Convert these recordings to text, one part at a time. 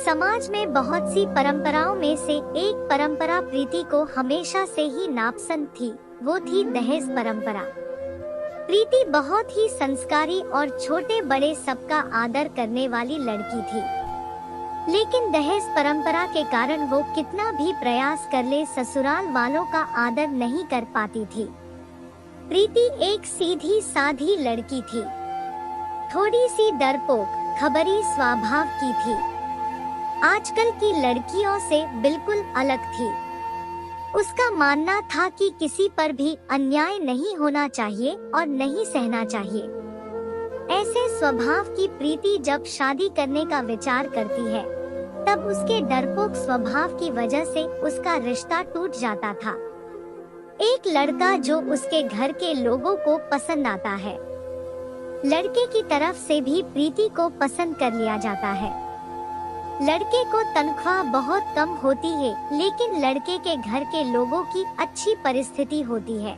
समाज में बहुत सी परंपराओं में से एक परंपरा प्रीति को हमेशा से ही नापसंद थी। वो थी दहेज परंपरा। प्रीति बहुत ही संस्कारी और छोटे बड़े सबका आदर करने वाली लड़की थी, लेकिन दहेज परंपरा के कारण वो कितना भी प्रयास कर ले ससुराल वालों का आदर नहीं कर पाती थी। प्रीति एक सीधी साधी लड़की थी, थोड़ी सी डरपोक, खबरी स्वभाव की थी। आजकल की लड़कियों से बिल्कुल अलग थी। उसका मानना था कि किसी पर भी अन्याय नहीं होना चाहिए और नहीं सहना चाहिए। ऐसे स्वभाव की प्रीति जब शादी करने का विचार करती है, तब उसके डरपोक स्वभाव की वजह से उसका रिश्ता टूट जाता था। एक लड़का जो उसके घर के लोगों को पसंद आता है, लड़के की तरफ से भी प्रीति को पसंद कर लिया जाता है। लड़के को तनख्वाह बहुत कम होती है, लेकिन लड़के के घर के लोगों की अच्छी परिस्थिति होती है।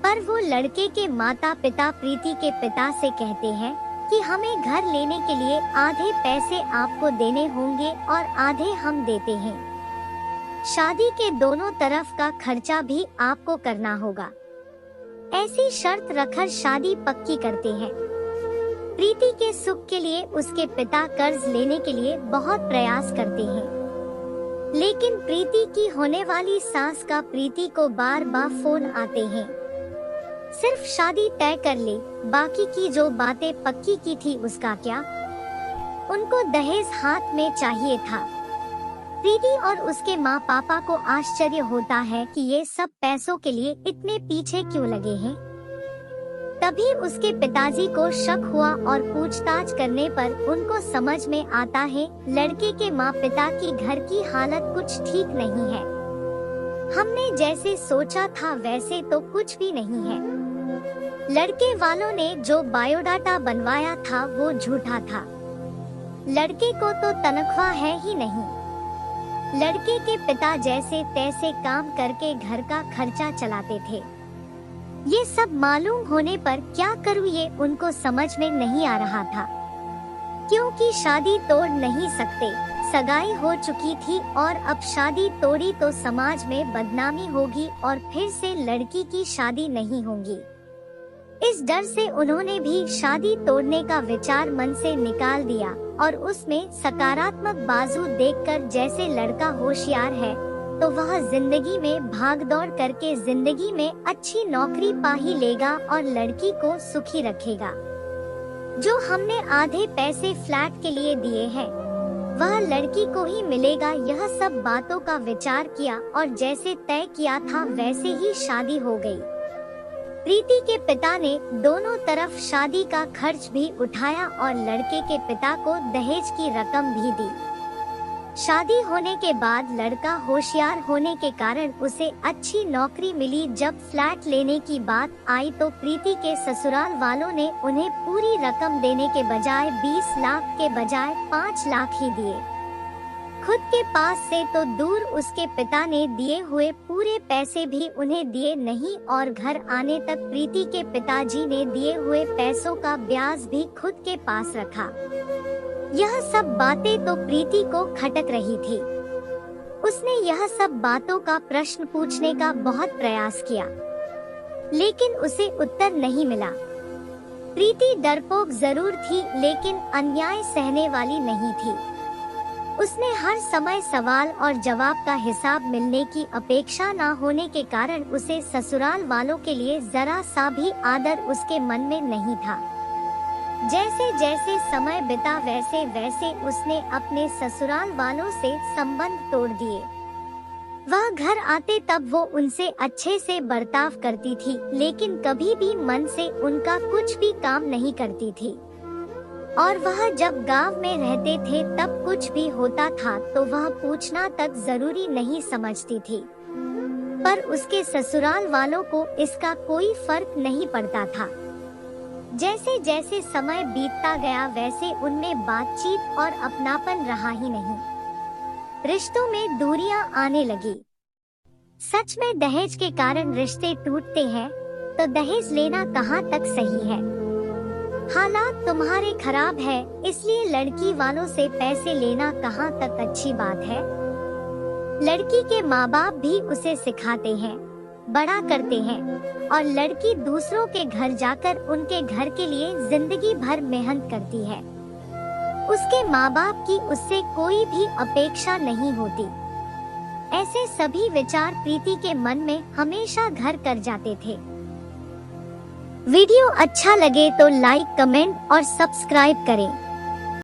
पर वो लड़के के माता पिता प्रीति के पिता से कहते हैं कि हमें घर लेने के लिए आधे पैसे आपको देने होंगे और आधे हम देते हैं। शादी के दोनों तरफ का खर्चा भी आपको करना होगा। ऐसी शर्त रखकर शादी पक्की करते हैं। प्रीति के सुख के लिए उसके पिता कर्ज लेने के लिए बहुत प्रयास करते हैं, लेकिन प्रीति की होने वाली सास का प्रीति को बार बार फोन आते हैं। सिर्फ शादी तय कर ले, बाकी की जो बातें पक्की की थी उसका क्या। उनको दहेज हाथ में चाहिए था। प्रीति और उसके माँ पापा को आश्चर्य होता है कि ये सब पैसों के लिए इतने पीछे क्यों लगे हैं। तभी उसके पिताजी को शक हुआ और पूछताछ करने पर उनको समझ में आता है लड़के के माँ पिता की घर की हालत कुछ ठीक नहीं है। हमने जैसे सोचा था वैसे तो कुछ भी नहीं है। लड़के वालों ने जो बायोडाटा बनवाया था वो झूठा था। लड़के को तो तनख्वाह है ही नहीं। लड़के के पिता जैसे तैसे काम करके घर का खर्चा चलाते थे। ये सब मालूम होने पर क्या करूँ ये उनको समझ में नहीं आ रहा था, क्योंकि शादी तोड़ नहीं सकते। सगाई हो चुकी थी और अब शादी तोड़ी तो समाज में बदनामी होगी और फिर से लड़की की शादी नहीं होगी। इस डर से उन्होंने भी शादी तोड़ने का विचार मन से निकाल दिया और उसमें सकारात्मक बाजू देखकर जैसे लड़का होशियार है तो वह जिंदगी में भागदौड़ करके जिंदगी में अच्छी नौकरी पा ही लेगा और लड़की को सुखी रखेगा। जो हमने आधे पैसे फ्लैट के लिए दिए हैं वह लड़की को ही मिलेगा। यह सब बातों का विचार किया और जैसे तय किया था वैसे ही शादी हो गई। प्रीति के पिता ने दोनों तरफ शादी का खर्च भी उठाया और लड़के के पिता को दहेज की रकम भी दी। शादी होने के बाद लड़का होशियार होने के कारण उसे अच्छी नौकरी मिली। जब फ्लैट लेने की बात आई तो प्रीति के ससुराल वालों ने उन्हें पूरी रकम देने के बजाय 20 लाख के बजाय 5 लाख ही दिए। खुद के पास से तो दूर उसके पिता ने दिए हुए पूरे पैसे भी उन्हें दिए नहीं और घर आने तक प्रीति के पिताजी ने दिए हुए पैसों का ब्याज भी खुद के पास रखा। यह सब बातें तो प्रीति को खटक रही थी। उसने यह सब बातों का प्रश्न पूछने का बहुत प्रयास किया, लेकिन उसे उत्तर नहीं मिला। प्रीति डरपोक जरूर थी, लेकिन अन्याय सहने वाली नहीं थी। उसने हर समय सवाल और जवाब का हिसाब मिलने की अपेक्षा न होने के कारण उसे ससुराल वालों के लिए जरा सा भी आदर उसके मन में नहीं था। जैसे जैसे समय बिता वैसे वैसे उसने अपने ससुराल वालों से संबंध तोड़ दिए। वह घर आते तब वो उनसे अच्छे से बर्ताव करती थी, लेकिन कभी भी मन से उनका कुछ भी काम नहीं करती थी। और वह जब गांव में रहते थे तब कुछ भी होता था तो वह पूछना तक जरूरी नहीं समझती थी। पर उसके ससुराल वालों को इसका कोई फर्क नहीं पड़ता था। जैसे जैसे समय बीतता गया वैसे उनमें बातचीत और अपनापन रहा ही नहीं। रिश्तों में दूरियां आने लगी। सच में दहेज के कारण रिश्ते टूटते हैं तो दहेज लेना कहाँ तक सही है। हालात तुम्हारे खराब है, इसलिए लड़की वालों से पैसे लेना कहाँ तक अच्छी बात है। लड़की के माँ बाप भी उसे सिखाते हैं, बड़ा करते हैं और लड़की दूसरों के घर जाकर उनके घर के लिए जिंदगी भर मेहनत करती है। उसके माँ बाप की उससे कोई भी अपेक्षा नहीं होती। ऐसे सभी विचार प्रीति के मन में हमेशा घर कर जाते थे। वीडियो अच्छा लगे तो लाइक, कमेंट और सब्सक्राइब करें।